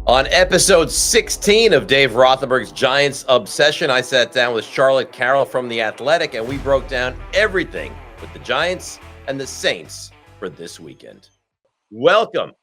On episode 16 of Dave Rothenberg's Giants Obsession, I sat down with Charlotte Carroll from The Athletic, and we broke down everything with the Giants and the Saints for this weekend. Welcome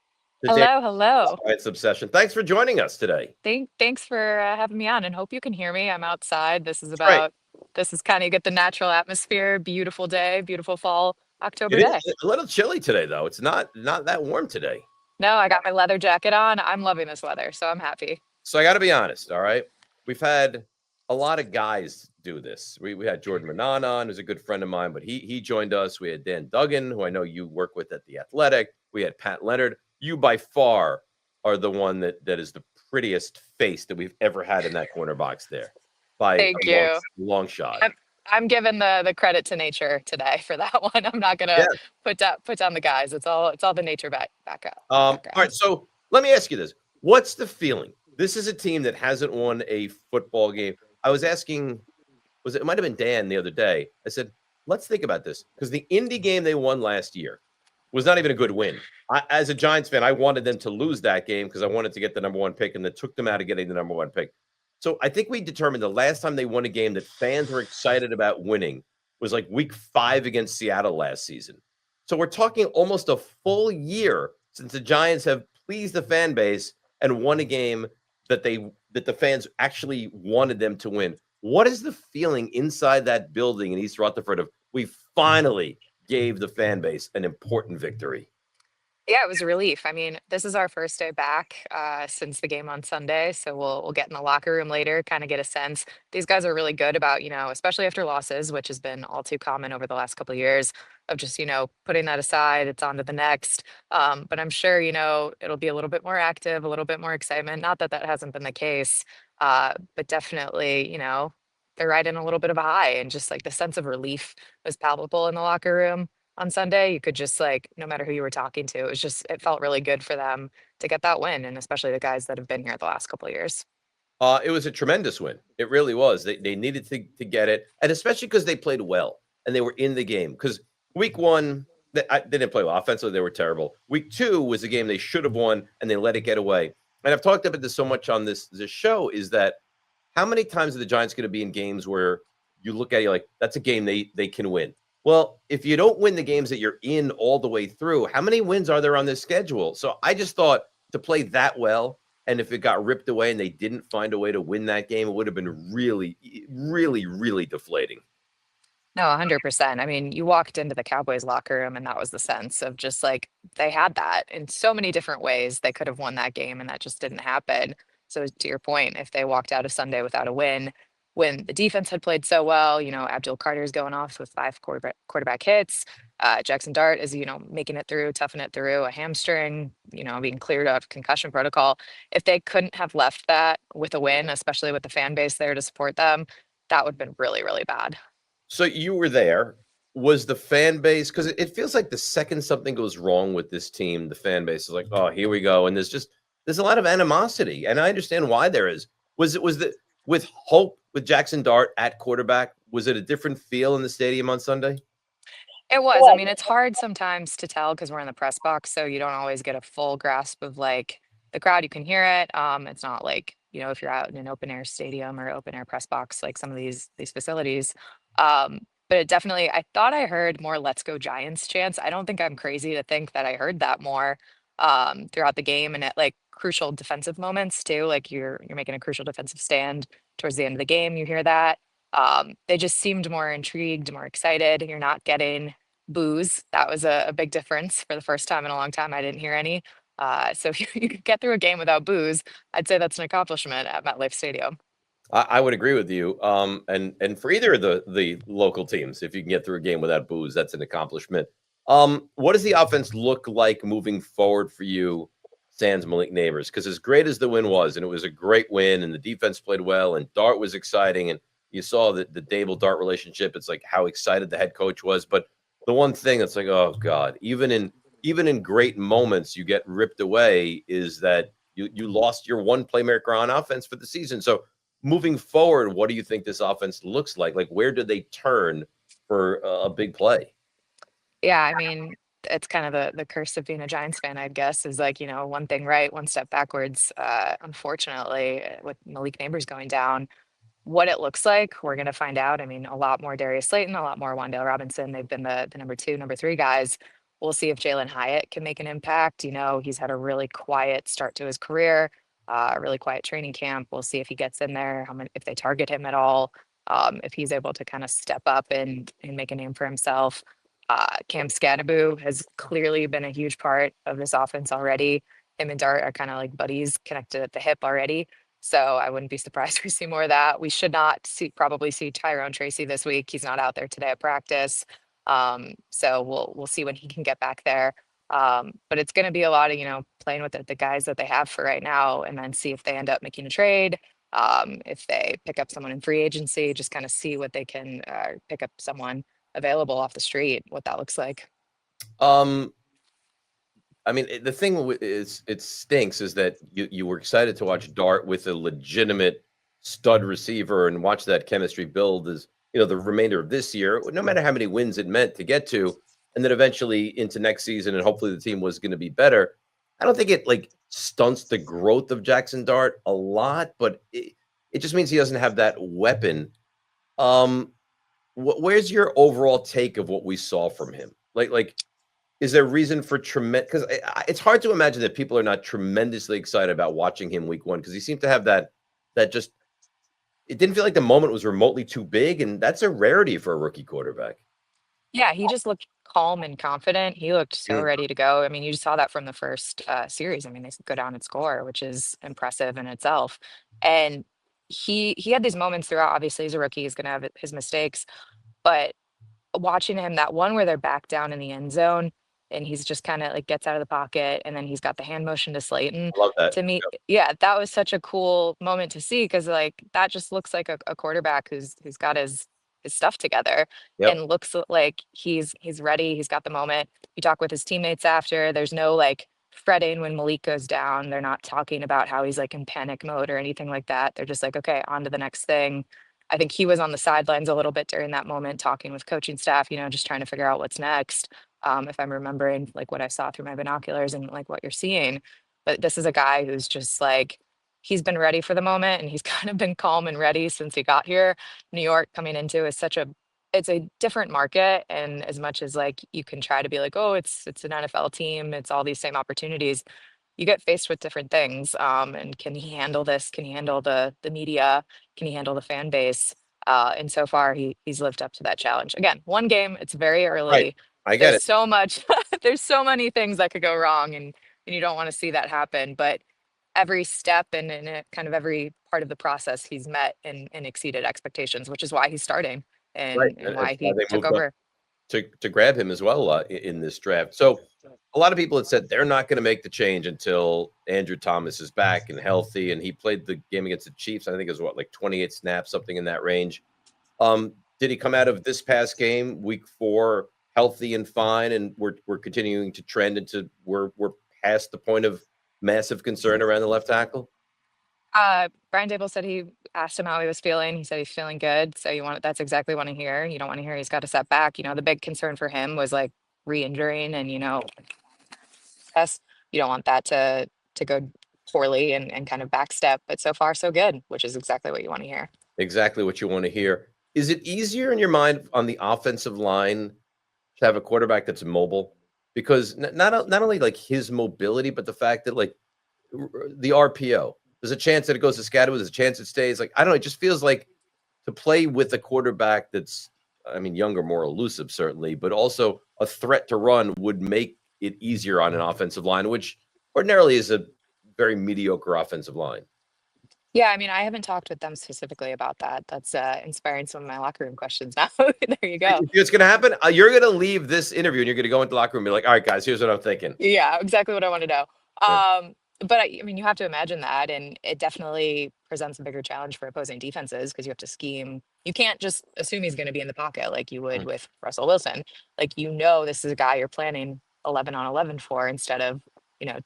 to Dave Hello. Giants Obsession. Thanks for joining us today. Thanks for having me on, and hope you can hear me. I'm outside. That's right. This is kind of you get the natural atmosphere. Beautiful day, beautiful fall October It is day. a little chilly today, though. It's not that warm today. No, I got my leather jacket on. I'm loving this weather, so I'm happy. So I got to be honest, all right? We've had a lot of guys do this. We had Jordan Manan on, who's a good friend of mine, but he joined us. We had Dan Duggan, who I know you work with at The Athletic. We had Pat Leonard. You by far are the one that is the prettiest face that we've ever had in that corner box there by a Thank you. long shot. I'm giving the credit to nature today for that one. I'm not Yeah. gonna put down the guys. It's all the nature background. All right, so let me ask you this. What's the feeling? This is a team that hasn't won a football game. I was asking, it might have been Dan the other day. I said, let's think about this because the Indy game they won last year was not even a good win. As a Giants fan, I wanted them to lose that game because I wanted to get the number one pick, and that took them out of getting the number one pick. So I think we determined the last time they won a game that fans were excited about winning was like week 5 against Seattle last season. So we're talking almost a full year since the Giants have pleased the fan base and won a game that the fans actually wanted them to win. What is the feeling inside that building in East Rutherford of we finally gave the fan base an important victory? Yeah, it was a relief. I mean, this is our first day back since the game on Sunday, so we'll get in the locker room later, kind of get a sense. These guys are really good about, especially after losses, which has been all too common over the last couple of years, of just putting that aside. It's on to the next. But I'm sure it'll be a little bit more active, a little bit more excitement. Not that that hasn't been the case, but definitely, they're riding a little bit of a high, and just like the sense of relief was palpable in the locker room on Sunday. You could just like, no matter who you were talking to, it felt really good for them to get that win, and especially the guys that have been here the last couple of years. It was a tremendous win. It really was. They needed to get it, and especially because they played well and they were in the game. Because week 1, they didn't play well. Offensively, they were terrible. Week 2 was a game they should have won, and they let it get away. And I've talked about this so much on this show is that how many times are the Giants going to be in games where you look at it like that's a game they can win? Well, if you don't win the games that you're in all the way through, how many wins are there on this schedule? So I just thought to play that well, and if it got ripped away and they didn't find a way to win that game, it would have been really, really, really deflating. No, 100%. I mean, you walked into the Cowboys locker room, and that was the sense of just like they had that in so many different ways. They could have won that game, and that just didn't happen. So, to your point, if they walked out of Sunday without a win, when the defense had played so well, Abdul Carter's going off with 5 quarterback hits. Jackson Dart is, making it through, toughing it through a hamstring, being cleared of concussion protocol. If they couldn't have left that with a win, especially with the fan base there to support them, that would have been really, really bad. So you were there. Was the fan base, because it feels like the second something goes wrong with this team, the fan base is like, oh, here we go. And there's a lot of animosity. And I understand why there is. Was the with Hope, with Jackson Dart at quarterback, was it a different feel in the stadium on Sunday? It was. I mean, it's hard sometimes to tell because we're in the press box, so you don't always get a full grasp of like the crowd. You can hear it. It's not like, if you're out in an open air stadium or open air press box, like some of these facilities. But it definitely, I thought I heard more "Let's Go Giants" chants. I don't think I'm crazy to think that I heard that more throughout the game, and at like crucial defensive moments too. Like you're making a crucial defensive stand towards the end of the game, you hear that. They just seemed more intrigued, more excited. You're not getting booze. That was a big difference for the first time in a long time. I didn't hear any. So if you could get through a game without booze, I'd say that's an accomplishment at MetLife Stadium. I would agree with you. And for either of the local teams, if you can get through a game without booze, that's an accomplishment. What does the offense look like moving forward for you, sans Malik Neighbors? Because as great as the win was, and it was a great win, and the defense played well, and Dart was exciting, and you saw the Dable Dart relationship. It's like how excited the head coach was. But the one thing that's like, oh God, even in great moments, you get ripped away. Is that you lost your one playmaker on offense for the season? So moving forward, what do you think this offense looks like? Like, where do they turn for a big play? Yeah, I mean, it's kind of the curse of being a Giants fan, I guess, is like, one thing right, one step backwards. Unfortunately, with Malik Neighbors going down, what it looks like, we're going to find out. I mean, a lot more Darius Slayton, a lot more Wandale Robinson. They've been the number two, number three guys. We'll see if Jalen Hyatt can make an impact. He's had a really quiet start to his career, a really quiet training camp. We'll see if he gets in there, if they target him at all, if he's able to kind of step up and make a name for himself. Cam Scadaboo has clearly been a huge part of this offense already. Him and Dart are kind of like buddies connected at the hip already. So I wouldn't be surprised if we see more of that. We should not probably see Tyrone Tracy this week. He's not out there today at practice. So we'll see when he can get back there. But it's going to be a lot of, playing with the guys that they have for right now, and then see if they end up making a trade. If they pick up someone in free agency, just kind of see what they can pick up someone available off the street, what that looks like. I mean, the thing is, it stinks is that you were excited to watch Dart with a legitimate stud receiver and watch that chemistry build as, the remainder of this year, no matter how many wins it meant to get to, and then eventually into next season, and hopefully the team was going to be better. I don't think it like stunts the growth of Jackson Dart a lot, but it just means he doesn't have that weapon. Where's your overall take of what we saw from him? Like, is there reason for tremendous? Because it's hard to imagine that people are not tremendously excited about watching him week one, because he seemed to have that just. It didn't feel like the moment was remotely too big, and that's a rarity for a rookie quarterback. Yeah, he just looked calm and confident. He looked so Mm. ready to go. I mean, you just saw that from the first series. I mean, they go down and score, which is impressive in itself. And he had these moments throughout. Obviously, he's a rookie. He's going to have his mistakes, but watching him, that one where they're back down in the end zone and he's just kind of like gets out of the pocket and then he's got the hand motion to Slayton. I love that. To me, yeah, that was such a cool moment to see, because like that just looks like a quarterback who's got his stuff together Yep. and looks like he's ready. He's got the moment. You talk with his teammates after. There's no like fretting when Malik goes down. They're not talking about how he's like in panic mode or anything like that. They're just like, okay, on to the next thing. I think he was on the sidelines a little bit during that moment, talking with coaching staff, just trying to figure out what's next. If I'm remembering like what I saw through my binoculars and like what you're seeing. But this is a guy who's just like, he's been ready for the moment, and he's kind of been calm and ready since he got here. New York coming into is it's a different market. And as much as like you can try to be like, oh, it's an NFL team, it's all these same opportunities, you get faced with different things. And can he handle this? Can he handle the media? Can he handle the fan base? And so far, he's lived up to that challenge. Again, one game, it's very Right. early. I get There's it. so much, there's so many things that could go wrong, and you don't want to see that happen. But every step and kind of every part of the process, he's met and exceeded expectations, which is why he's starting Right. and That's why why he they took moved up over. to grab him as well in this draft. So a lot of people had said they're not going to make the change until Andrew Thomas is back and healthy, and he played the game against the Chiefs. I think it was like 28 snaps, something in that range. Did he come out of this past game, week 4, healthy and fine, and we're continuing to trend into we're past the point of massive concern around the left tackle? Brian Dable said he asked him how he was feeling. He said he's feeling good. So that's exactly what I hear. You don't want to hear he's got a setback. The big concern for him was like re-injuring and, yes, you don't want that to go poorly and kind of backstep. But so far, so good, which is exactly what you want to hear. Exactly what you want to hear. Is it easier in your mind on the offensive line to have a quarterback that's mobile? Because not only like his mobility, but the fact that like the RPO, there's a chance that it goes to Scadwood, there's a chance it stays. Like, I don't know, it just feels like to play with a quarterback that's, I mean, younger, more elusive, certainly, but also a threat to run would make it easier on an offensive line, which ordinarily is a very mediocre offensive line. Yeah, I mean, I haven't talked with them specifically about that. That's inspiring some of my locker room questions now. There you go. It's going to happen. You're going to leave this interview and you're going to go into the locker room and be like, all right, guys, here's what I'm thinking. Yeah, exactly what I want to know. Yeah. But I mean, you have to imagine that, and it definitely presents a bigger challenge for opposing defenses, because you have to scheme. You can't just assume he's going to be in the pocket like you would with Russell Wilson. Like, this is a guy you're planning 11 on 11 for, instead of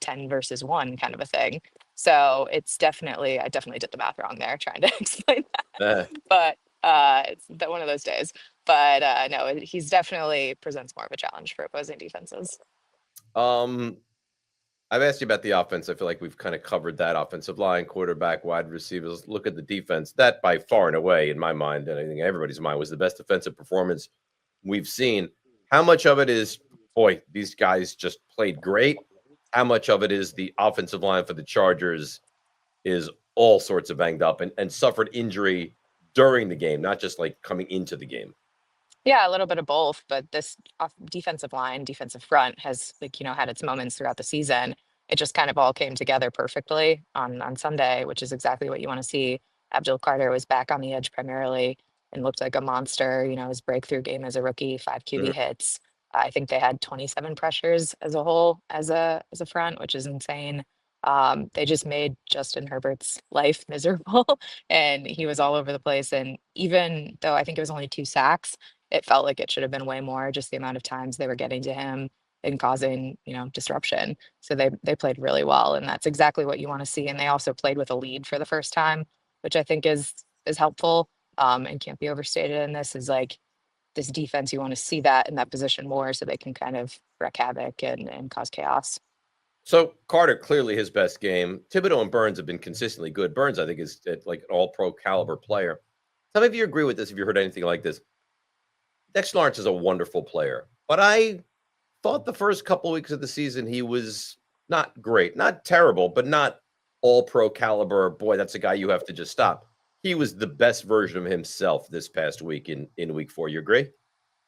10 versus 1 kind of a thing. So I definitely did the math wrong there trying to explain that. Uh, But it's one of those days. But no, he's definitely presents more of a challenge for opposing defenses. Um, I've asked you about the offense. I feel like we've kind of covered that offensive line, quarterback, wide receivers. Look at the defense. That by far and away, in my mind, and I think everybody's mind, was the best defensive performance we've seen. How much of it is, boy, these guys just played great? How much of it is the offensive line for the Chargers is all sorts of banged up and suffered injury during the game, not just like coming into the game? Yeah, a little bit of both, but this defensive line, defensive front has had its moments throughout the season. It just kind of all came together perfectly on Sunday, which is exactly what you want to see. Abdul Carter was back on the edge primarily and looked like a monster. His breakthrough game as a rookie, 5 QB Mhm. hits. I think they had 27 pressures as a whole as a front, which is insane. They just made Justin Herbert's life miserable, and he was all over the place. And even though I think it was only 2 sacks, it felt like it should have been way more, just the amount of times they were getting to him and causing, disruption. So they played really well, and that's exactly what you want to see. And they also played with a lead for the first time, which I think is helpful, and can't be overstated. In this is like this defense, you want to see that in that position more, so they can kind of wreak havoc and cause chaos. So Carter clearly his best game. Thibodeau and Burns have been consistently good. Burns, I think, is like an all-pro caliber player. Some of you agree with this if you heard anything like this. Dexter Lawrence is a wonderful player, but I thought the first couple weeks of the season he was not great, not terrible, but not all-pro caliber. Boy, that's a guy you have to just stop. He was the best version of himself this past week in week 4. You agree?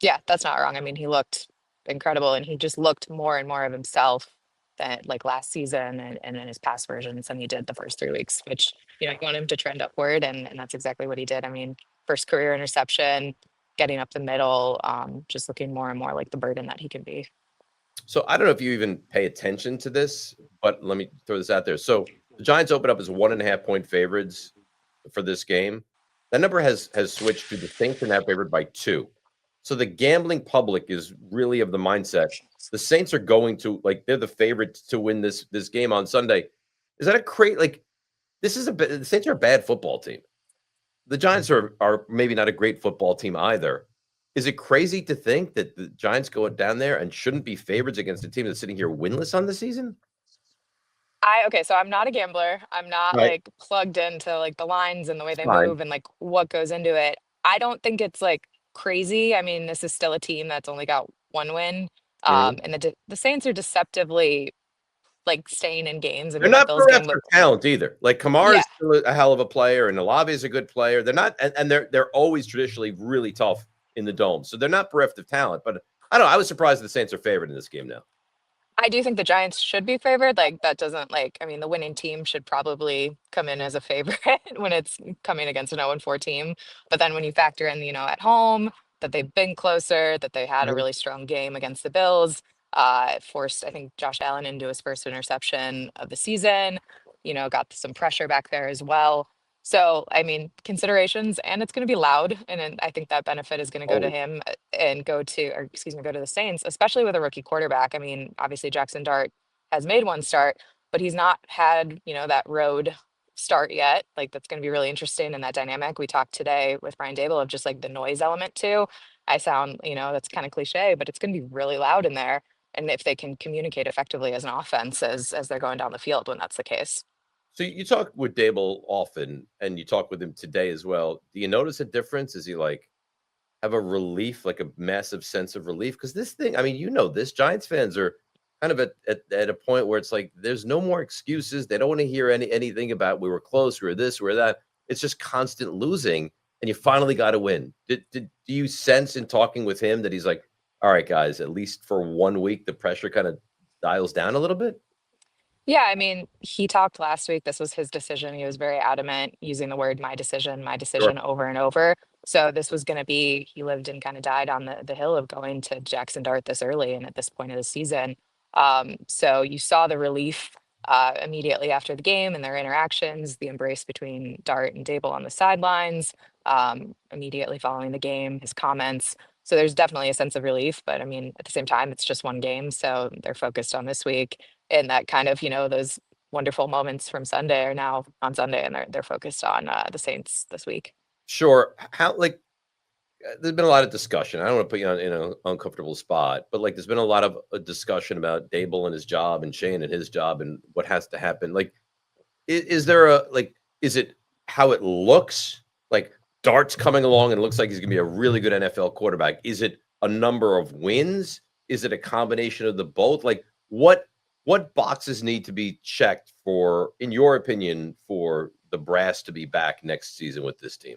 Yeah, that's not wrong. I mean, he looked incredible, and he just looked more and more of himself than like last season and in his past versions than he did the first 3 weeks, which, you want him to trend upward, and that's exactly what he did. I mean, first career interception, getting up the middle, just looking more and more like the burden that he can be. So I don't know if you even pay attention to this, but let me throw this out there. So the Giants open up as 1.5 point favorites for this game. That number has switched to the Saints and a half favored by 2. So the gambling public is really of the mindset the Saints are going to like they're the favorites to win this game on Sunday. Is that a crate like this is the Saints are a bad football team. The Giants are maybe not a great football team either. Is it crazy to think that the Giants go down there and shouldn't be favorites against a team that's sitting here winless on the season? Okay, so I'm not a gambler. I'm not Right. like plugged into like the lines and the way It's they fine. move and like what goes into it. I don't think it's like crazy. I mean, this is still a team that's only got 1 win. Mhm. And the Saints are deceptively like staying in games. I They're mean, that not Bills game bereft of looked, talent either. Like Kamara yeah, is still a hell of a player, and Olave is a good player. They're not, and they're always traditionally really tough in the dome, so they're not bereft of talent. But I don't know. I was surprised the Saints are favored in this game now. I do think the Giants should be favored. Like that doesn't like I mean the winning team should probably come in as a favorite when it's coming against an 0-4 team. But then when you factor in, at home that they've been closer, that they had a Mhm. really strong game against the Bills, it forced I think Josh Allen into his first interception of the season, got some pressure back there as well. So, I mean, considerations, and it's going to be loud, and then I think that benefit is going to go to Always. him and or excuse me, go to the Saints, especially with a rookie quarterback. I mean, obviously Jackson Dart has made one start, but he's not had, that road start yet. Like that's going to be really interesting in that dynamic. We talked today with Brian Dable of just like the noise element too. I sound, that's kind of cliche, but it's going to be really loud in there. And if they can communicate effectively as an offense as they're going down the field when that's the case. So you talk with Dable often, and you talk with him today as well. Do you notice a difference? Is he like have a relief, like a massive sense of relief? Because this thing, I mean, this Giants fans are kind of at a point where it's like there's no more excuses. They don't want to hear anything about we were close, we were this, we were that. It's just constant losing, and you finally got to win. Do you sense in talking with him that he's like, all right, guys, at least for 1 week, the pressure kind of dials down a little bit? Yeah, I mean, he talked last week. This was his decision. He was very adamant using the word my Sure. decision over and over. So this was going to be, he lived and kind of died on the hill of going to Jackson Dart this early and at this point of the season. So you saw the relief immediately after the game and their interactions, the embrace between Dart and Dable on the sidelines, immediately following the game, his comments. So there's definitely a sense of relief, but I mean, at the same time, it's just one game. So they're focused on this week and that kind of those wonderful moments from Sunday are now on Sunday, and they're focused on the Saints this week. Sure. How like there's been a lot of discussion. I don't want to put you in an uncomfortable spot, but like there's been a lot of discussion about Dable and his job and Shane and his job and what has to happen. Like, is there a like? Is it how it looks? Like Dart's coming along and looks like he's going to be a really good NFL quarterback. Is it a number of wins? Is it a combination of the both? Like what boxes need to be checked for, in your opinion, for the brass to be back next season with this team?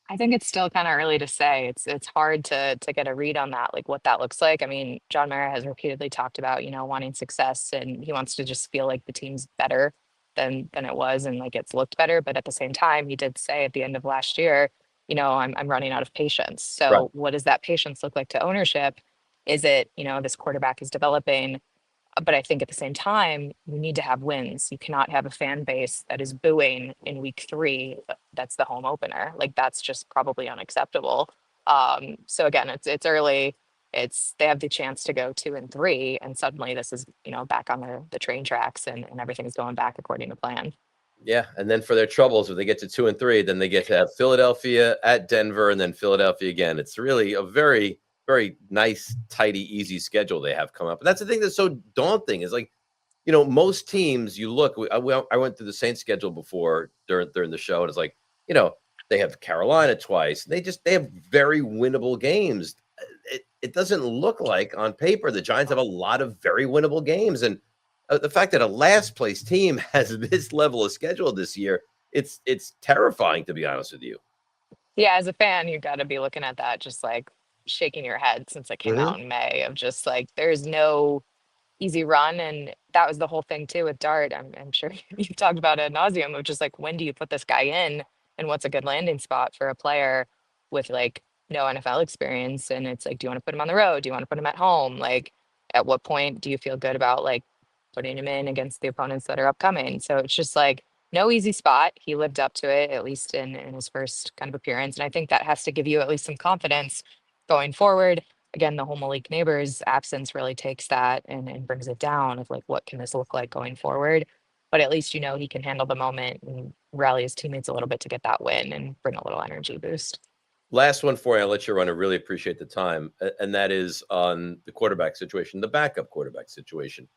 I think it's still kind of early to say. It's hard to get a read on that, like what that looks like. I mean, John Mara has repeatedly talked about, wanting success and he wants to just feel like the team's better than it was and like it's looked better. But at the same time, he did say at the end of last year, I'm running out of patience. Right. So what does that patience look like to ownership? Is it, this quarterback is developing? But I think at the same time, you need to have wins. You cannot have a fan base that is booing in week three. That's the home opener. Like that's just probably unacceptable. So again, it's early. They have the chance to go 2-3, and suddenly this is back on the train tracks, and everything's going back according to plan. Yeah, and then for their troubles, if they get to 2-3, then they get to have Philadelphia at Denver and then Philadelphia again. It's really a very, very nice, tidy, easy schedule they have come up. And that's the thing that's so daunting is like, most teams you look. I went through the Saints schedule before during the show, and it's like, they have Carolina twice. They have very winnable games. It doesn't look like on paper the Giants have a lot of very winnable games, and the fact that a last place team has this level of schedule this year, it's terrifying, to be honest with you. Yeah, as a fan, you got to be looking at that, just like shaking your head since it came Mhm. out in May of just like there's no easy run. And that was the whole thing too with Dart. I'm sure you've talked about it ad nauseum of just like, when do you put this guy in and what's a good landing spot for a player with like no NFL experience? And it's like, do you want to put him on the road? Do you want to put him at home? Like, at what point do you feel good about like putting him in against the opponents that are upcoming? So it's just like no easy spot. He lived up to it, at least in his first kind of appearance. And I think that has to give you at least some confidence going forward. Again, the home Malik Neighbors absence really takes that and brings it down of like, what can this look like going forward? But at least he can handle the moment and rally his teammates a little bit to get that win and bring a little energy boost. Last one for you. I'll let you run. I really appreciate the time, and that is on the quarterback situation, the backup quarterback situation.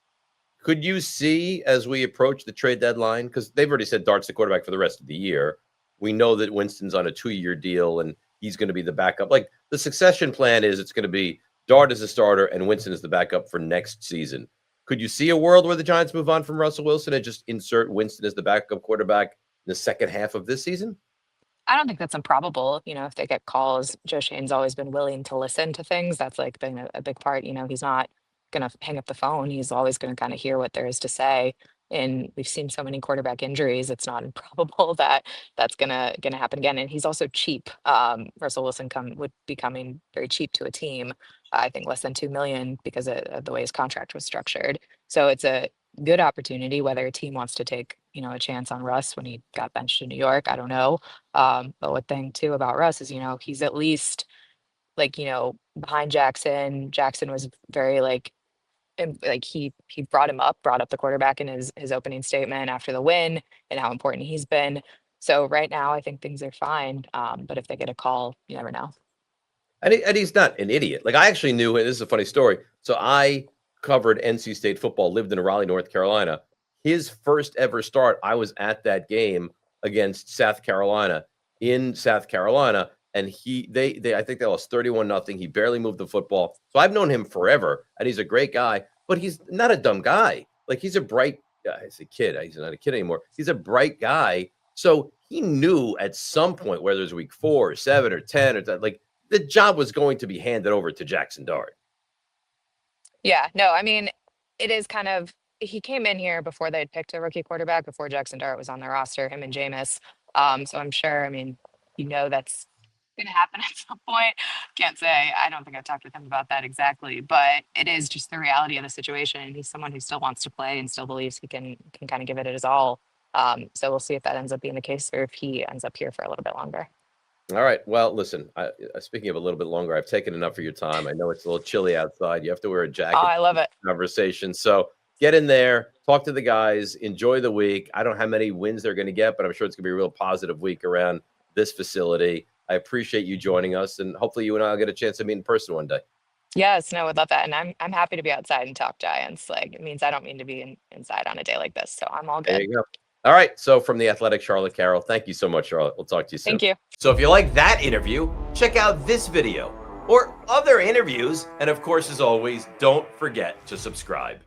Could you see as we approach the trade deadline, because they've already said Dart's the quarterback for the rest of the year. We know that Winston's on a 2-year deal and he's going to be the backup. Like the succession plan is it's going to be Dart as a starter and Winston as the backup for next season. Could you see a world where the Giants move on from Russell Wilson and just insert Winston as the backup quarterback in the second half of this season? I don't think that's improbable. If they get calls, Joe Shane's always been willing to listen to things. That's like been a big part. He's not gonna hang up the phone. He's always gonna kind of hear what there is to say. And we've seen so many quarterback injuries. It's not improbable that that's gonna happen again. And he's also cheap. Russell Wilson would be coming very cheap to a team. I think less than 2 million because of the way his contract was structured. So it's a good opportunity. Whether a team wants to take a chance on Russ when he got benched in New York, I don't know. But one thing too about Russ is, he's at least like, behind Jackson. Jackson was very like, like he brought up the quarterback in his opening statement after the win and how important he's been. So right now, I think things are fine. But if they get a call, you never know. And he's not an idiot. Like I actually knew, and this is a funny story. So I covered NC State football, lived in Raleigh, North Carolina. His first ever start, I was at that game against South Carolina in South Carolina, and they I think they lost 31-0. He barely moved the football. So I've known him forever, and he's a great guy, but he's not a dumb guy. Like he's a bright guy. He's a kid. He's not a kid anymore. He's a bright guy. So he knew at some point, whether it was week 4 or 7 or 10 or like the job was going to be handed over to Jackson Dart. Yeah, no, I mean, it is kind of he came in here before they'd picked a rookie quarterback, before Jackson Dart was on the roster, him and Jameis. So I'm sure, I mean, that's gonna happen at some point. Can't say. I don't think I've talked with him about that exactly, but it is just the reality of the situation. He's someone who still wants to play and still believes he can kind of give it his all. So we'll see if that ends up being the case or if he ends up here for a little bit longer. All right. Well, listen, speaking of a little bit longer, I've taken enough of your time. I know it's a little chilly outside. You have to wear a Oh, jacket I love it. conversation. So get in there, talk to the guys, enjoy the week. I don't know how many wins they're going to get, but I'm sure it's going to be a real positive week around this facility. I appreciate you joining us, and hopefully you and I'll get a chance to meet in person one day. Yes, no, would love that. And I'm happy to be outside and talk Giants. Like it means I don't mean to be inside on a day like this. So I'm all There good. you go. All right. So from the Athletic, Charlotte Carroll, thank you so much, Charlotte. We'll talk to you soon. Thank you. So if you like that interview, check out this video or other interviews. And of course, as always, don't forget to subscribe.